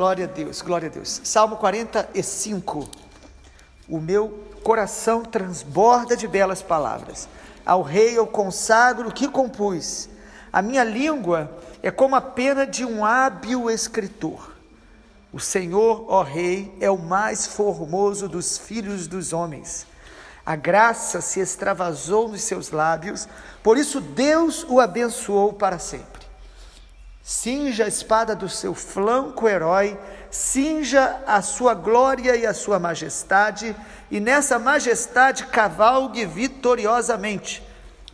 Glória a Deus, glória a Deus. Salmo 45. O meu coração transborda de belas palavras. Ao rei eu consagro o que compus. A minha língua é como a pena de um hábil escritor. O Senhor, ó rei, é o mais formoso dos filhos dos homens. A graça se extravasou nos seus lábios, por isso Deus o abençoou para sempre. Cinja a espada do seu flanco, herói, cinja a sua glória e a sua majestade, e nessa majestade cavalgue vitoriosamente,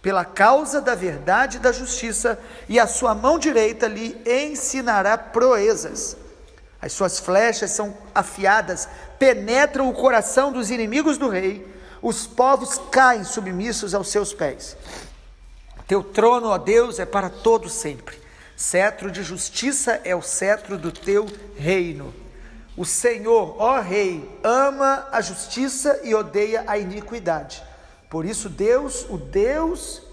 pela causa da verdade e da justiça, e a sua mão direita lhe ensinará proezas. As suas flechas são afiadas, penetram o coração dos inimigos do rei, os povos caem submissos aos seus pés. Teu trono, ó Deus, é para todo sempre. Cetro de justiça é o cetro do teu reino. O Senhor, ó Rei, ama a justiça e odeia a iniquidade. Por isso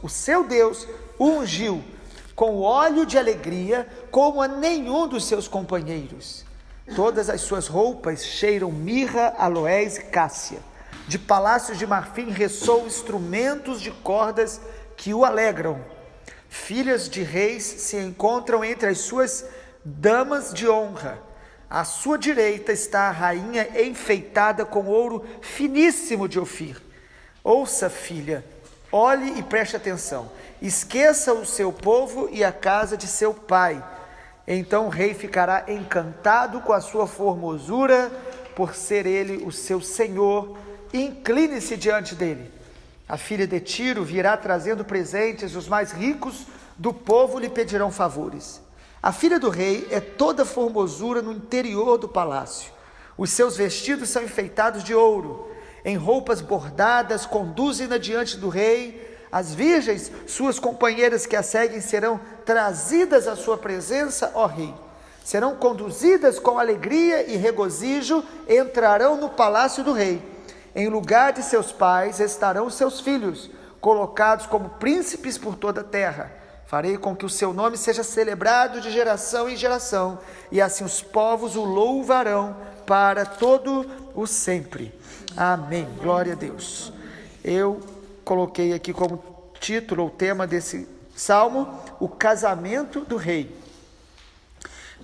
o seu Deus, o ungiu com óleo de alegria, como a nenhum dos seus companheiros. Todas as suas roupas cheiram mirra, aloés e cássia. De palácios de marfim ressoam instrumentos de cordas que o alegram. Filhas de reis se encontram entre as suas damas de honra. À sua direita está a rainha enfeitada com ouro finíssimo de Ofir. Ouça, filha, olhe e preste atenção. Esqueça o seu povo e a casa de seu pai. Então o rei ficará encantado com a sua formosura, por ser ele o seu senhor. Incline-se diante dele. A filha de Tiro virá trazendo presentes, os mais ricos do povo lhe pedirão favores. A filha do rei é toda formosura no interior do palácio. Os seus vestidos são enfeitados de ouro. Em roupas bordadas, conduzem-na diante do rei. As virgens, suas companheiras que a seguem, serão trazidas à sua presença, ó rei. Serão conduzidas com alegria e regozijo, entrarão no palácio do rei. Em lugar de seus pais estarão seus filhos, colocados como príncipes por toda a terra. Farei com que o seu nome seja celebrado de geração em geração, e assim os povos o louvarão para todo o sempre. Amém. Glória a Deus. Eu coloquei aqui como título ou tema desse salmo, o casamento do rei.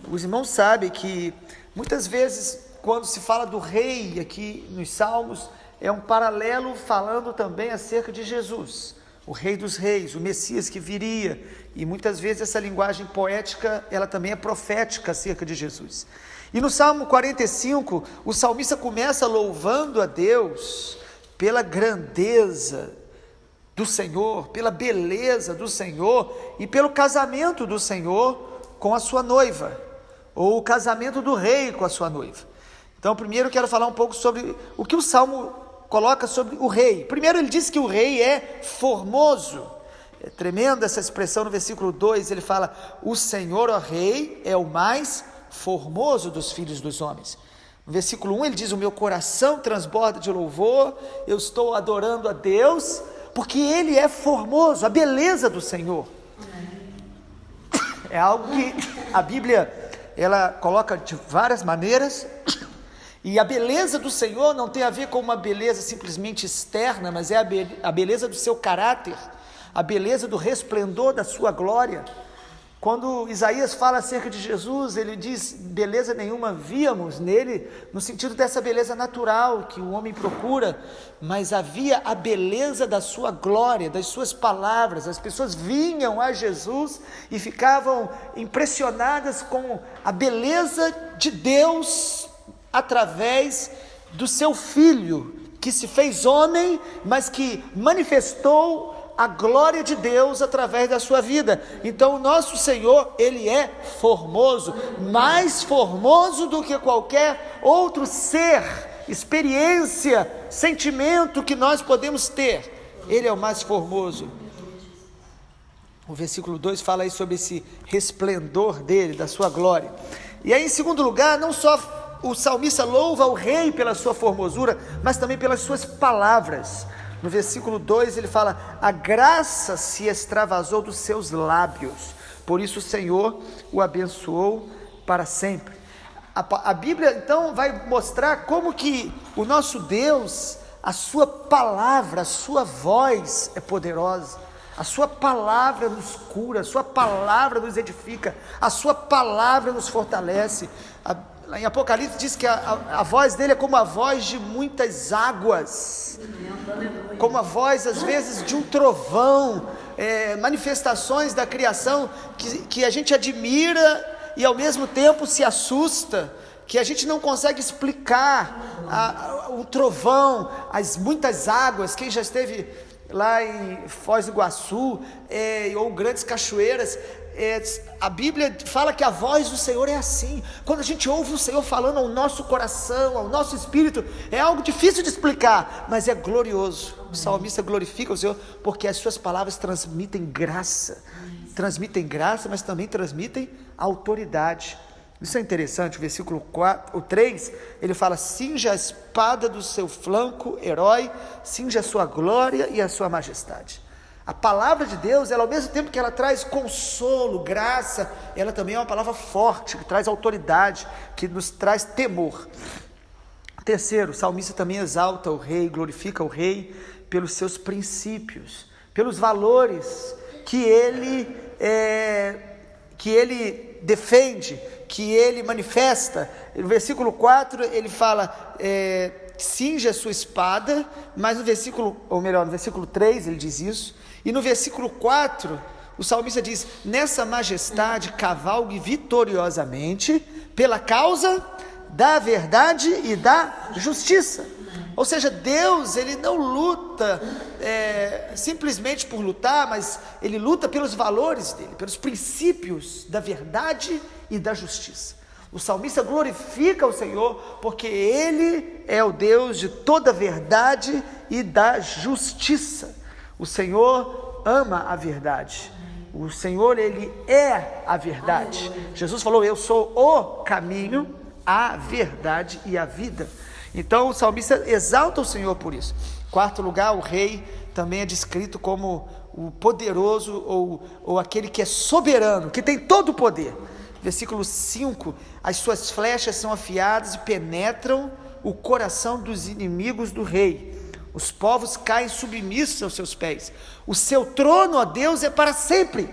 Os irmãos sabem que muitas vezes, quando se fala do rei aqui nos salmos, é um paralelo falando também acerca de Jesus, o rei dos reis, o Messias que viria, e muitas vezes essa linguagem poética, ela também é profética acerca de Jesus. E no Salmo 45, o salmista começa louvando a Deus pela grandeza do Senhor, pela beleza do Senhor e pelo casamento do Senhor com a sua noiva, ou o casamento do rei com a sua noiva. Então, primeiro eu quero falar um pouco sobre o que o Salmo coloca sobre o rei. Primeiro ele diz que o rei é formoso. É tremenda essa expressão no versículo 2, ele fala, o Senhor, ó rei, é o mais formoso dos filhos dos homens. No versículo 1 ele diz, o meu coração transborda de louvor, eu estou adorando a Deus, porque ele é formoso, a beleza do Senhor. É algo que a Bíblia, ela coloca de várias maneiras. E a beleza do Senhor não tem a ver com uma beleza simplesmente externa, mas é a beleza do seu caráter, a beleza do resplendor da sua glória. Quando Isaías fala acerca de Jesus, ele diz, beleza nenhuma víamos nele, no sentido dessa beleza natural que o homem procura, mas havia a beleza da sua glória, das suas palavras. As pessoas vinham a Jesus e ficavam impressionadas com a beleza de Deus, através do seu Filho, que se fez homem, mas que manifestou a glória de Deus através da sua vida. Então o nosso Senhor, ele é formoso, mais formoso do que qualquer outro ser, experiência, sentimento que nós podemos ter. Ele é o mais formoso. O versículo 2 fala aí sobre esse resplendor dele, da sua glória. E aí, em segundo lugar, não só o salmista louva o rei pela sua formosura, mas também pelas suas palavras. No versículo 2 ele fala, a graça se extravasou dos seus lábios, por isso o Senhor o abençoou para sempre. A Bíblia então vai mostrar como que o nosso Deus, a sua palavra, a sua voz é poderosa, a sua palavra nos cura, a sua palavra nos edifica, a sua palavra nos fortalece. Lá em Apocalipse diz que a voz dele é como a voz de muitas águas, como a voz às vezes de um trovão, manifestações da criação que a gente admira e ao mesmo tempo se assusta, que a gente não consegue explicar o trovão, as muitas águas. Quem já esteve lá em Foz do Iguaçu, ou grandes cachoeiras, a Bíblia fala que a voz do Senhor é assim. Quando a gente ouve o Senhor falando ao nosso coração, ao nosso espírito, é algo difícil de explicar, mas é glorioso. O salmista glorifica o Senhor porque as suas palavras transmitem graça, mas também transmitem autoridade. Isso é interessante. O versículo 3, ele fala: cinja a espada do seu flanco, herói, cinja a sua glória e a sua majestade. A palavra de Deus, ela, ao mesmo tempo que ela traz consolo, graça, ela também é uma palavra forte, que traz autoridade, que nos traz temor. Terceiro, o salmista também exalta o rei, glorifica o rei pelos seus princípios, pelos valores que ele defende, que ele manifesta. No versículo 4 ele fala, cinja a sua espada, mas no versículo 3 ele diz isso, e no versículo 4 o salmista diz: nessa majestade cavalgue vitoriosamente pela causa da verdade e da justiça. Ou seja, Deus, ele não luta simplesmente por lutar, mas ele luta pelos valores dele, pelos princípios da verdade e da justiça. O salmista glorifica o Senhor porque ele é o Deus de toda verdade e da justiça. O Senhor ama a verdade. O Senhor, ele é a verdade. Jesus falou: eu sou o caminho, a verdade e a vida. Então o salmista exalta o Senhor por isso. Quarto lugar, o rei também é descrito como o poderoso ou aquele que é soberano, que tem todo o poder. Versículo 5: as suas flechas são afiadas e penetram o coração dos inimigos do rei. Os povos caem submissos aos seus pés. O seu trono, ó Deus, é para sempre.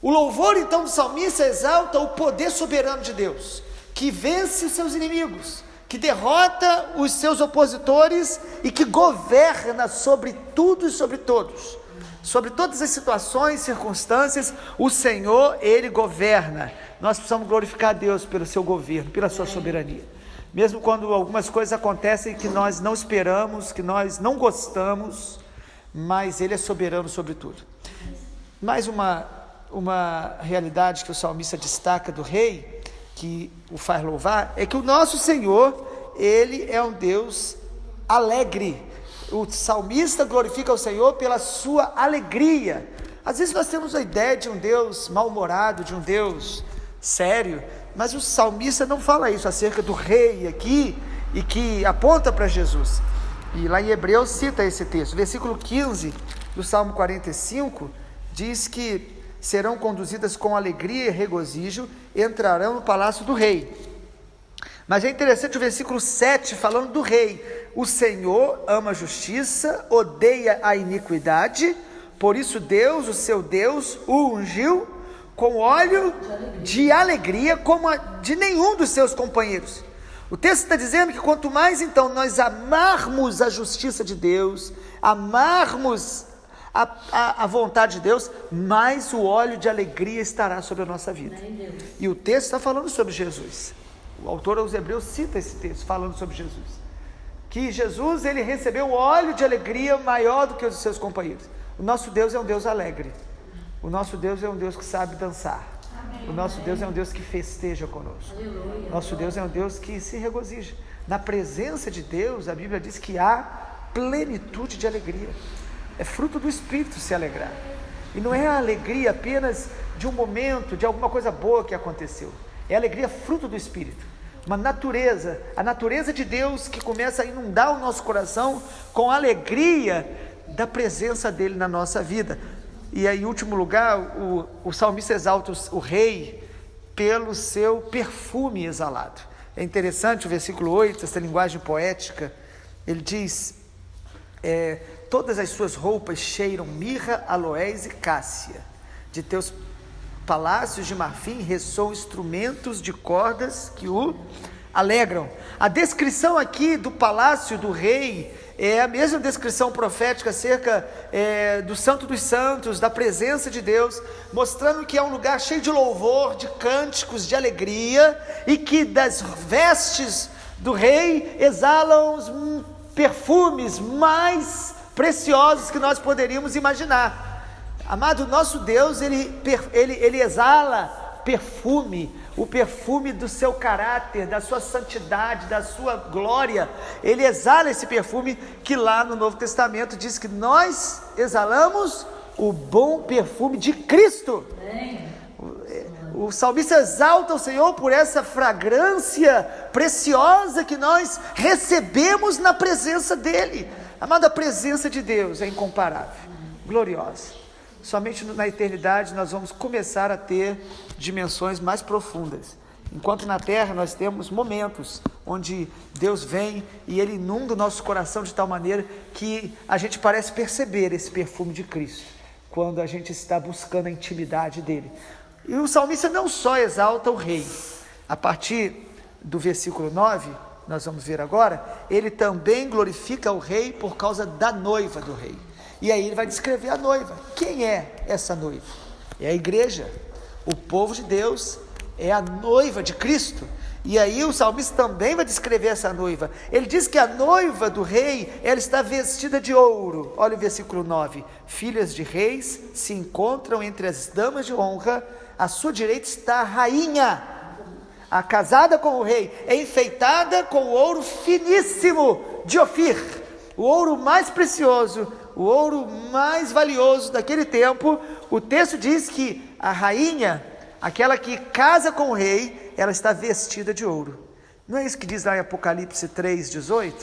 O louvor então do salmista exalta o poder soberano de Deus, que vence os seus inimigos, que derrota os seus opositores e que governa sobre tudo e sobre todos. Sobre todas as situações, circunstâncias, o Senhor, ele governa. Nós precisamos glorificar a Deus pelo seu governo, pela sua soberania. Mesmo quando algumas coisas acontecem que nós não esperamos, que nós não gostamos, mas ele é soberano sobre tudo. Mais uma realidade que o salmista destaca do rei, que o faz louvar, é que o nosso Senhor, ele é um Deus alegre. O salmista glorifica o Senhor pela sua alegria. Às vezes nós temos a ideia de um Deus mal-humorado, de um Deus sério, mas o salmista não fala isso acerca do rei aqui, e que aponta para Jesus. E lá em Hebreus cita esse texto, versículo 15 do Salmo 45, diz que serão conduzidas com alegria e regozijo, entrarão no palácio do rei. Mas é interessante o versículo 7, falando do rei: o Senhor ama a justiça, odeia a iniquidade, por isso Deus, o seu Deus, o ungiu com óleo de alegria, como a de nenhum dos seus companheiros. O texto está dizendo que quanto mais então nós amarmos a justiça de Deus, amarmos a vontade de Deus, mais o óleo de alegria estará sobre a nossa vida. E o texto está falando sobre Jesus. O autor aos Hebreus cita esse texto falando sobre Jesus, que Jesus, ele recebeu óleo de alegria maior do que os seus companheiros. O nosso Deus é um Deus alegre. O nosso Deus é um Deus que sabe dançar. O nosso Deus é um Deus que festeja conosco. O nosso Deus é um Deus que se regozija. Na presença de Deus, a Bíblia diz que há plenitude de alegria. É fruto do Espírito se alegrar. E não é a alegria apenas de um momento, de alguma coisa boa que aconteceu. É a alegria fruto do Espírito. Uma natureza, a natureza de Deus que começa a inundar o nosso coração com a alegria da presença dele na nossa vida. E aí, em último lugar, o salmista exalta o rei pelo seu perfume exalado. É interessante o versículo 8, essa linguagem poética. Ele diz, todas as suas roupas cheiram mirra, aloés e cássia. De teus palácios de marfim ressoam instrumentos de cordas que o alegram. A descrição aqui do palácio do rei é a mesma descrição profética acerca do Santo dos Santos, da presença de Deus, mostrando que é um lugar cheio de louvor, de cânticos, de alegria, e que das vestes do rei exalam os perfumes mais preciosos que nós poderíamos imaginar. Amado, nosso Deus, ele exala perfume, o perfume do seu caráter, da sua santidade, da sua glória. Ele exala esse perfume que lá no Novo Testamento diz que nós exalamos o bom perfume de Cristo. O salmista exalta o Senhor por essa fragrância preciosa que nós recebemos na presença dEle. Amado, a presença de Deus é incomparável, gloriosa. Somente na eternidade nós vamos começar a ter dimensões mais profundas. Enquanto na terra nós temos momentos onde Deus vem e Ele inunda o nosso coração de tal maneira que a gente parece perceber esse perfume de Cristo, quando a gente está buscando a intimidade dEle. E o salmista não só exalta o rei, a partir do versículo 9, nós vamos ver agora, ele também glorifica o rei por causa da noiva do rei. E aí ele vai descrever a noiva. Quem é essa noiva? É a igreja. O povo de Deus é a noiva de Cristo. E aí o salmista também vai descrever essa noiva. Ele diz que a noiva do rei, ela está vestida de ouro. Olha o versículo 9. Filhas de reis se encontram entre as damas de honra. À sua direita está a rainha, a casada com o rei, é enfeitada com o ouro finíssimo de Ofir. O ouro mais precioso, o ouro mais valioso daquele tempo. O texto diz que a rainha, aquela que casa com o rei, ela está vestida de ouro. Não é isso que diz lá em Apocalipse 3:18?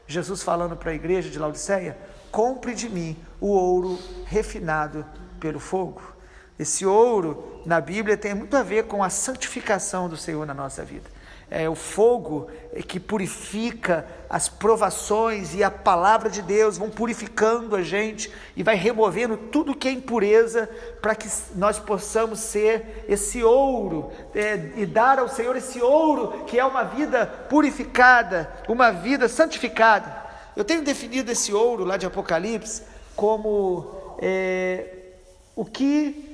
Jesus falando para a igreja de Laodiceia: compre de mim o ouro refinado pelo fogo. Esse ouro na Bíblia tem muito a ver com a santificação do Senhor na nossa vida. É o fogo que purifica as provações, e a palavra de Deus vão purificando a gente e vai removendo tudo que é impureza, para que nós possamos ser esse ouro, e dar ao Senhor esse ouro que é uma vida purificada, uma vida santificada. Eu tenho definido esse ouro lá de Apocalipse como o que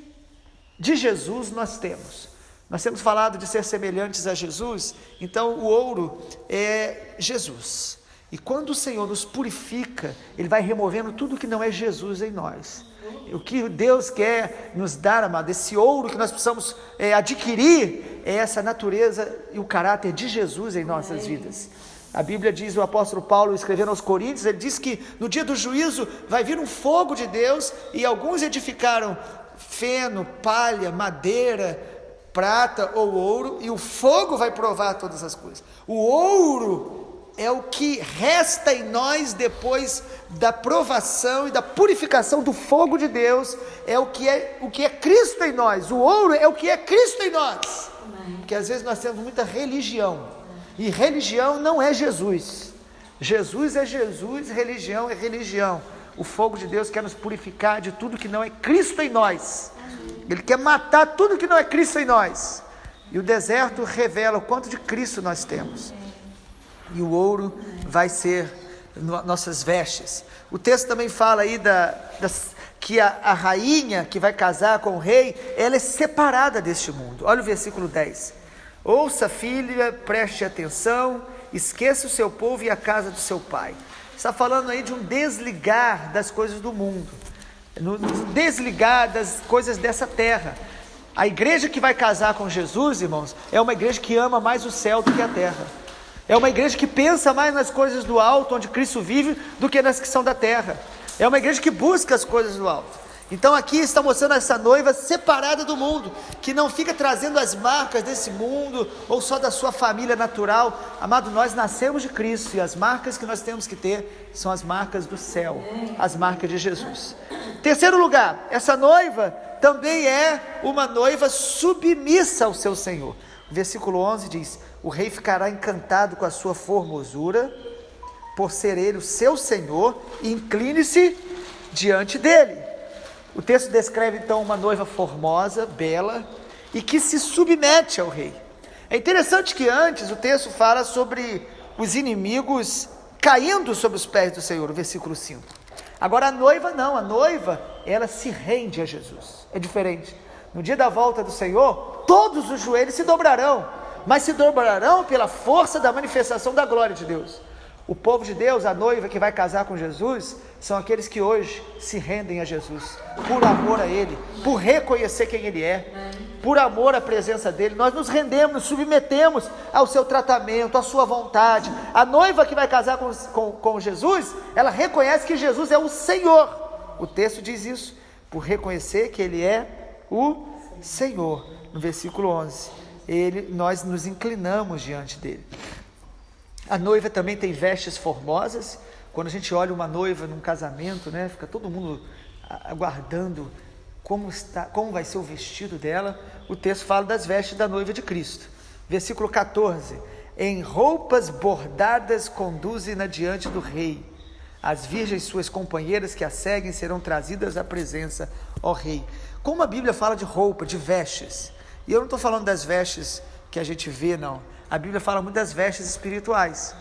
de Jesus nós temos. Nós temos falado de ser semelhantes a Jesus, então o ouro é Jesus. E quando o Senhor nos purifica, Ele vai removendo tudo que não é Jesus em nós. O que Deus quer nos dar, amado, esse ouro que nós precisamos adquirir, é essa natureza e o caráter de Jesus em nossas vidas. A Bíblia diz, o apóstolo Paulo escrevendo aos Coríntios, ele diz que no dia do juízo vai vir um fogo de Deus, e alguns edificaram feno, palha, madeira, prata ou ouro, e o fogo vai provar todas as coisas. O ouro é o que resta em nós depois da provação e da purificação do fogo de Deus. É o que é Cristo em nós. O ouro é o que é Cristo em nós. Porque às vezes nós temos muita religião, e religião não é Jesus. Jesus é Jesus, religião é religião. O fogo de Deus quer nos purificar de tudo que não é Cristo em nós. Ele quer matar tudo que não é Cristo em nós. E o deserto revela o quanto de Cristo nós temos. E o ouro vai ser nossas vestes. O texto também fala aí que a rainha que vai casar com o rei, ela é separada deste mundo. Olha o versículo 10. Ouça, filha, preste atenção, esqueça o seu povo e a casa do seu pai. Está falando aí de um desligar das coisas do mundo, no desligar das coisas dessa terra. A igreja que vai casar com Jesus, irmãos, é uma igreja que ama mais o céu do que a terra. É uma igreja que pensa mais nas coisas do alto, onde Cristo vive, do que nas que são da terra. É uma igreja que busca as coisas do alto. Então aqui está mostrando essa noiva separada do mundo, que não fica trazendo as marcas desse mundo, ou só da sua família natural. Amado, nós nascemos de Cristo, e as marcas que nós temos que ter são as marcas do céu, as marcas de Jesus. Terceiro lugar, essa noiva também é uma noiva submissa ao seu Senhor. O versículo 11 diz: o rei ficará encantado com a sua formosura, por ser ele o seu Senhor, e incline-se diante dele. O texto descreve então uma noiva formosa, bela, e que se submete ao rei. É interessante que antes o texto fala sobre os inimigos caindo sobre os pés do Senhor, o versículo 5. Agora a noiva não, a noiva, ela se rende a Jesus. É diferente. No dia da volta do Senhor, todos os joelhos se dobrarão, mas se dobrarão pela força da manifestação da glória de Deus. O povo de Deus, a noiva que vai casar com Jesus, são aqueles que hoje se rendem a Jesus, por amor a Ele, por reconhecer quem Ele é, por amor à presença dEle. Nós nos rendemos, nos submetemos ao seu tratamento, à sua vontade. A noiva que vai casar com Jesus, ela reconhece que Jesus é o Senhor. O texto diz isso, por reconhecer que Ele é o Senhor. No versículo 11, nós nos inclinamos diante dEle. A noiva também tem vestes formosas. Quando a gente olha uma noiva num casamento, né, fica todo mundo aguardando como vai ser o vestido dela. O texto fala das vestes da noiva de Cristo. Versículo 14: em roupas bordadas conduzem-na diante do rei. As virgens suas companheiras que a seguem serão trazidas à presença, ó rei. Como a Bíblia fala de roupa, de vestes, e eu não estou falando das vestes que a gente vê, não. A Bíblia fala muito das vestes espirituais.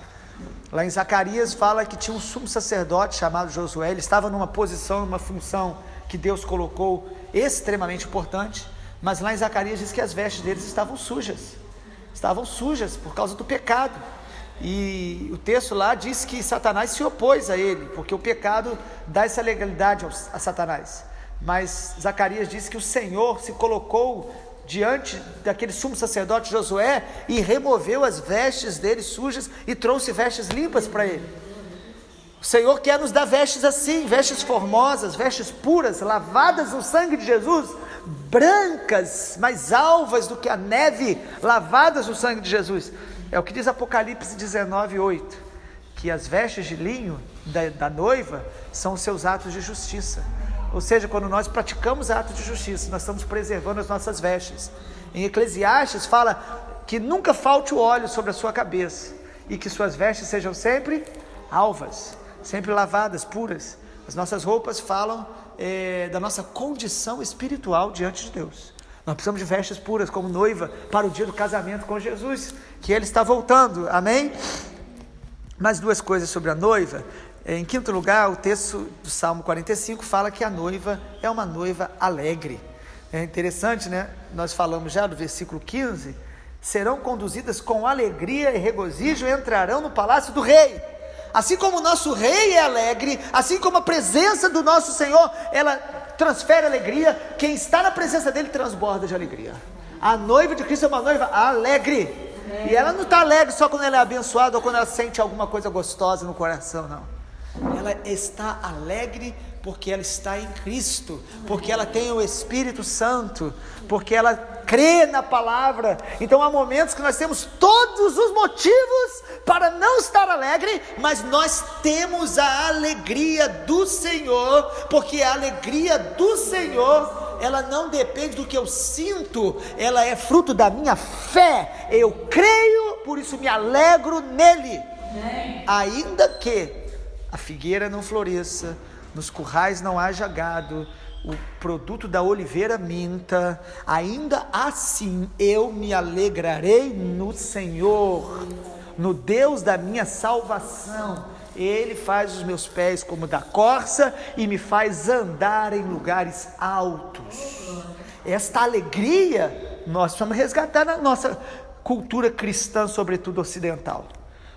Lá em Zacarias fala que tinha um sumo sacerdote chamado Josué. Ele estava numa posição, numa função que Deus colocou extremamente importante, mas lá em Zacarias diz que as vestes deles estavam sujas por causa do pecado. E o texto lá diz que Satanás se opôs a ele, porque o pecado dá essa legalidade a Satanás. Mas Zacarias diz que o Senhor se colocou diante daquele sumo sacerdote Josué e removeu as vestes dele sujas e trouxe vestes limpas para ele. O Senhor quer nos dar vestes assim, vestes formosas, vestes puras, lavadas no sangue de Jesus, brancas, mais alvas do que a neve, lavadas no sangue de Jesus. É o que diz Apocalipse 19:8, que as vestes de linho da noiva são os seus atos de justiça. Ou seja, quando nós praticamos atos de justiça, nós estamos preservando as nossas vestes. Em Eclesiastes fala que nunca falte o óleo sobre a sua cabeça, e que suas vestes sejam sempre alvas, sempre lavadas, puras. As nossas roupas falam da nossa condição espiritual diante de Deus. Nós precisamos de vestes puras como noiva para o dia do casamento com Jesus, que Ele está voltando, amém? Mais duas coisas sobre a noiva. Em quinto lugar, o texto do Salmo 45 fala que a noiva é uma noiva alegre. É interessante, né? Nós falamos já do versículo 15: serão conduzidas com alegria e regozijo, entrarão no palácio do rei. Assim como o nosso rei é alegre, assim como a presença do nosso Senhor, ela transfere alegria, quem está na presença dele transborda de alegria. A noiva de Cristo é uma noiva alegre, e ela não está alegre só quando ela é abençoada ou quando ela sente alguma coisa gostosa no coração, não. Ela está alegre porque ela está em Cristo, porque ela tem o Espírito Santo, porque ela crê na palavra. Então há momentos que nós temos todos os motivos para não estar alegre, mas nós temos a alegria do Senhor, porque a alegria do Senhor, ela não depende do que eu sinto, ela é fruto da minha fé. Eu creio, por isso me alegro nele. Ainda que a figueira não floresça, nos currais não haja gado, o produto da oliveira minta, ainda assim eu me alegrarei no Senhor, no Deus da minha salvação. Ele faz os meus pés como da corça e me faz andar em lugares altos. Esta alegria nós precisamos resgatar na nossa cultura cristã, sobretudo ocidental,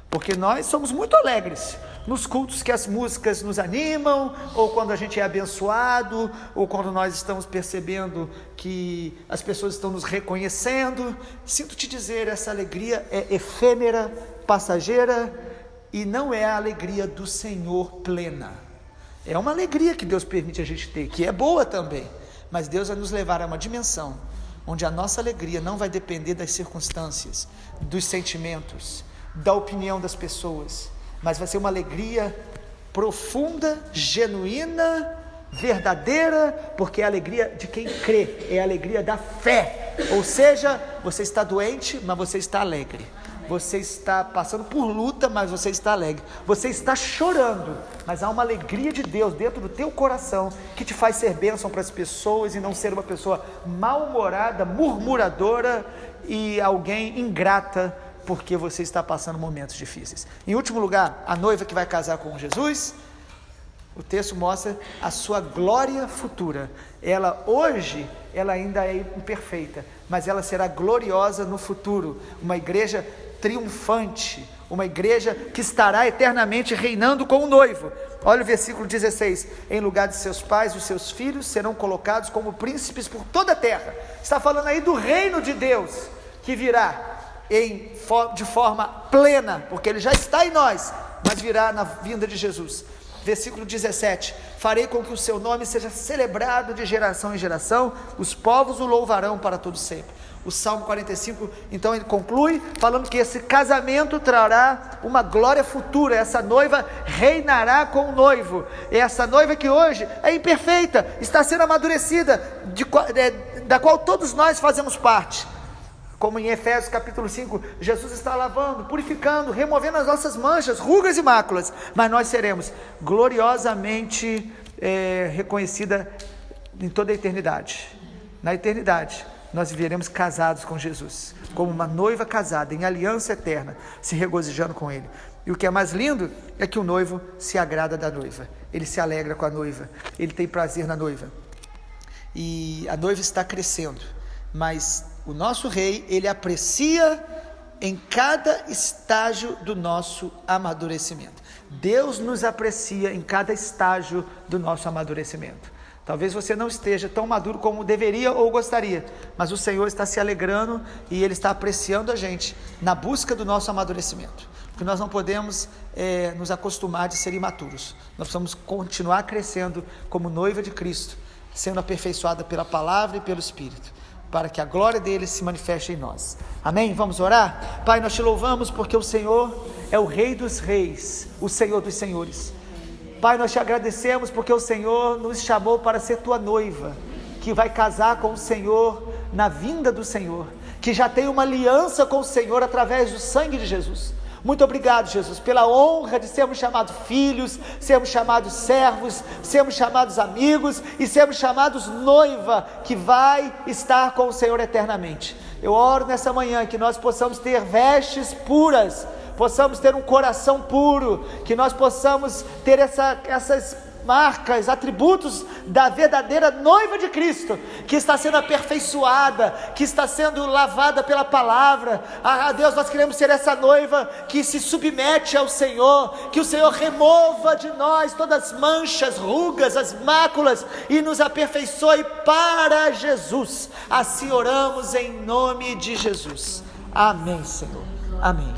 porque nós somos muito alegres nos cultos que as músicas nos animam, ou quando a gente é abençoado, ou quando nós estamos percebendo que as pessoas estão nos reconhecendo. Sinto te dizer, essa alegria é efêmera, passageira, e não é a alegria do Senhor plena. É uma alegria que Deus permite a gente ter, que é boa também, mas Deus vai nos levar a uma dimensão onde a nossa alegria não vai depender das circunstâncias, dos sentimentos, da opinião das pessoas, mas vai ser uma alegria profunda, genuína, verdadeira, porque é a alegria de quem crê, é a alegria da fé. Ou seja, você está doente, mas você está alegre. Você está passando por luta, mas você está alegre. Você está chorando, mas há uma alegria de Deus dentro do teu coração que te faz ser bênção para as pessoas e não ser uma pessoa mal-humorada, murmuradora e alguém ingrata porque você está passando momentos difíceis. Em último lugar, a noiva que vai casar com Jesus, o texto mostra a sua glória futura. Ela hoje, ela ainda é imperfeita, mas ela será gloriosa no futuro. Uma igreja triunfante, uma igreja que estará eternamente reinando com o noivo. Olha o versículo 16: em lugar de seus pais, os seus filhos serão colocados como príncipes por toda a terra. Está falando aí do reino de Deus, que virá de forma plena, porque ele já está em nós, mas virá na vinda de Jesus. Versículo 17: farei com que o seu nome seja celebrado de geração em geração, os povos o louvarão para todo sempre. O Salmo 45, então, ele conclui falando que esse casamento trará uma glória futura. Essa noiva reinará com o noivo. E essa noiva que hoje é imperfeita, está sendo amadurecida, da qual todos nós fazemos parte. Como em Efésios capítulo 5, Jesus está lavando, purificando, removendo as nossas manchas, rugas e máculas, mas nós seremos gloriosamente reconhecida em toda a eternidade. Na eternidade, nós viveremos casados com Jesus, como uma noiva casada, em aliança eterna, se regozijando com Ele. E o que é mais lindo é que o noivo se agrada da noiva, ele se alegra com a noiva, ele tem prazer na noiva. E a noiva está crescendo, mas o nosso rei, ele aprecia em cada estágio do nosso amadurecimento. Deus nos aprecia em cada estágio do nosso amadurecimento. Talvez você não esteja tão maduro como deveria ou gostaria, mas o Senhor está se alegrando e Ele está apreciando a gente na busca do nosso amadurecimento. Porque nós não podemos nos acostumar de ser imaturos. Nós precisamos continuar crescendo como noiva de Cristo, sendo aperfeiçoada pela palavra e pelo Espírito, para que a glória dele se manifeste em nós. Amém? Vamos orar? Pai, nós te louvamos porque o Senhor é o Rei dos Reis, o Senhor dos Senhores. Pai, nós te agradecemos porque o Senhor nos chamou para ser tua noiva, que vai casar com o Senhor na vinda do Senhor, que já tem uma aliança com o Senhor através do sangue de Jesus. Muito obrigado, Jesus, pela honra de sermos chamados filhos, sermos chamados servos, sermos chamados amigos e sermos chamados noiva, que vai estar com o Senhor eternamente. Eu oro nessa manhã que nós possamos ter vestes puras, possamos ter um coração puro, que nós possamos ter essas marcas, atributos da verdadeira noiva de Cristo, que está sendo aperfeiçoada, que está sendo lavada pela palavra. Deus, nós queremos ser essa noiva que se submete ao Senhor, que o Senhor remova de nós todas as manchas, rugas, as máculas e nos aperfeiçoe para Jesus. Assim oramos em nome de Jesus. Amém, Senhor. Amém.